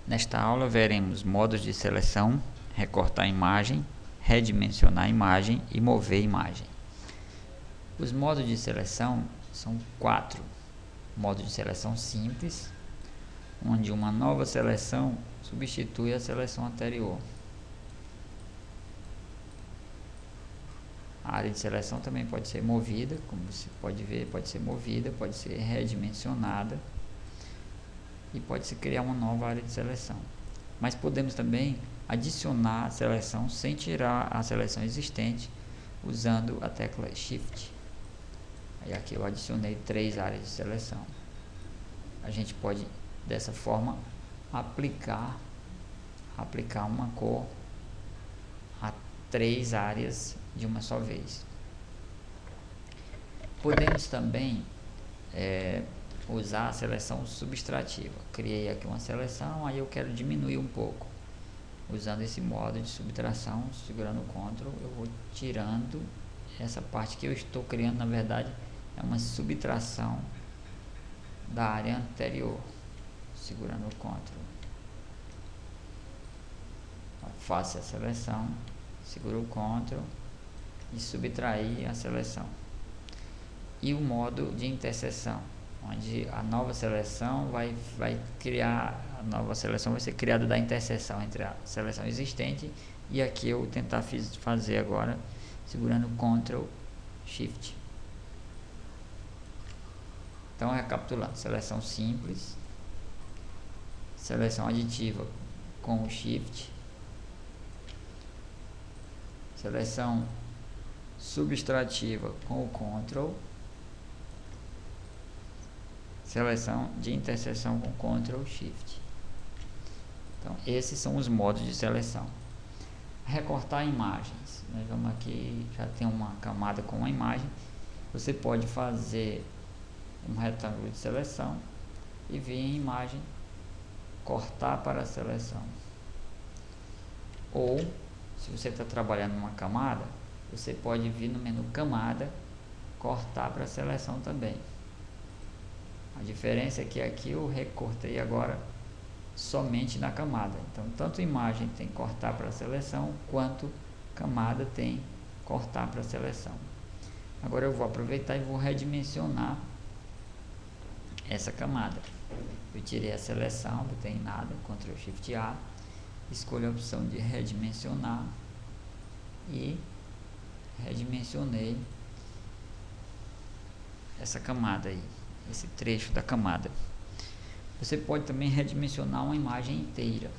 Nesta aula veremos modos de seleção, recortar a imagem, redimensionar a imagem e mover a imagem. Os modos de seleção são 4. Modo de seleção simples, onde uma nova seleção substitui a seleção anterior. A área de seleção também pode ser movida, como você pode ver, pode ser movida, pode ser redimensionada e pode-se criar uma nova área de seleção. Mas podemos também adicionar a seleção sem tirar a seleção existente, usando a tecla Shift. Aí aqui eu adicionei 3 áreas de seleção. A gente pode dessa forma aplicar uma cor a 3 áreas de uma só vez. Podemos também usar a seleção subtrativa. Criei aqui uma seleção, aí eu quero diminuir um pouco. Usando esse modo de subtração, segurando o Ctrl, eu vou tirando essa parte que eu estou criando. Na verdade, é uma subtração da área anterior. Segurando o Ctrl, faço a seleção, seguro o Ctrl e subtrair a seleção. E o modo de interseção, onde a nova seleção vai ser criada da interseção entre a seleção existente e a que eu tentar fazer agora, segurando Ctrl Shift. Então, recapitulando: seleção simples, seleção aditiva com o Shift, seleção subtrativa com o Ctrl, seleção de interseção com Ctrl Shift. Então, esses são os modos de seleção. Recortar imagens. Nós vamos aqui, já tem uma camada com uma imagem. Você pode fazer um retângulo de seleção e vir em imagem, cortar para a seleção. Ou, se você está trabalhando numa camada, você pode vir no menu camada, cortar para a seleção também. A diferença é que aqui eu recortei agora somente na camada. Então, tanto imagem tem cortar para a seleção, quanto camada tem cortar para a seleção. Agora eu vou aproveitar e vou redimensionar essa camada. Eu tirei a seleção, botei em nada, Ctrl Shift A, escolho a opção de redimensionar e redimensionei essa camada aí, esse trecho da camada. Você pode também redimensionar uma imagem inteira.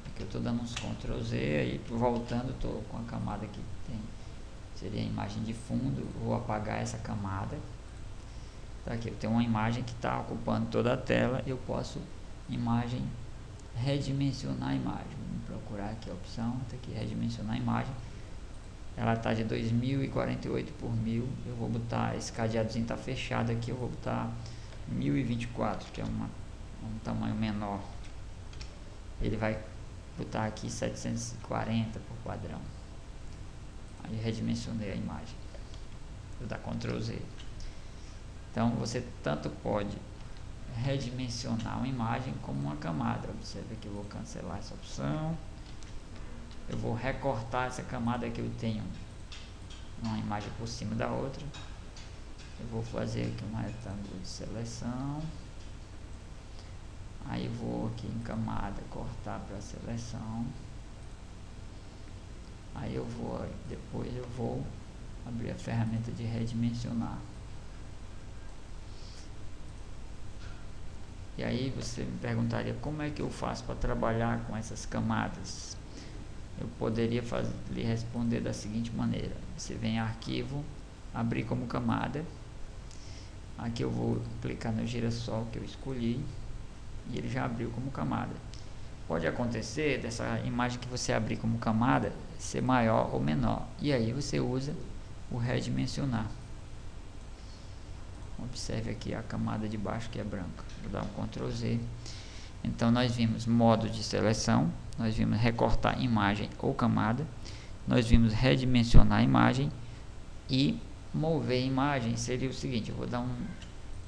Aqui eu estou dando uns Ctrl Z, aí voltando, estou com a camada que tem, seria a imagem de fundo. Vou apagar essa camada. Tá, aqui eu tenho uma imagem que está ocupando toda a tela. Eu posso redimensionar a imagem. Vamos procurar aqui a opção, tá aqui, redimensionar a imagem. Ela está de 2048 por 1000. Eu vou botar, esse cadeadozinho está fechado aqui, eu vou botar 1024, que é um tamanho menor. Ele vai botar aqui 740 por padrão. Aí redimensionei a imagem. Vou dar Ctrl Z. Então você tanto pode redimensionar uma imagem como uma camada. Observe que eu vou cancelar essa opção. Eu vou recortar essa camada que eu tenho, uma imagem por cima da outra. Eu vou fazer aqui um retângulo de seleção. Aí eu vou aqui em camada, cortar para a seleção. Aí depois eu vou abrir a ferramenta de redimensionar. E aí você me perguntaria como é que eu faço para trabalhar com essas camadas. Eu poderia lhe responder da seguinte maneira: você vem em arquivo, abrir como camada. Aqui eu vou clicar no girassol que eu escolhi e ele já abriu como camada. Pode acontecer dessa imagem que você abrir como camada ser maior ou menor, e aí você usa o redimensionar. Observe aqui a camada de baixo que é branca. Vou dar um Ctrl Z. Então nós vimos modo de seleção, nós vimos recortar imagem ou camada, nós vimos redimensionar a imagem e mover a imagem. Seria o seguinte: eu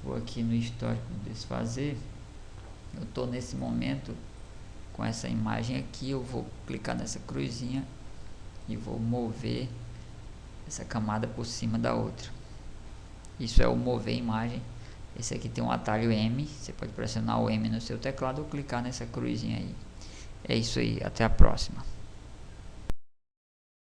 vou aqui no histórico desfazer. Eu estou nesse momento com essa imagem aqui, eu vou clicar nessa cruzinha e vou mover essa camada por cima da outra. Isso é o mover imagem. Esse aqui tem um atalho M, você pode pressionar o M no seu teclado ou clicar nessa cruzinha aí. É isso aí, até a próxima.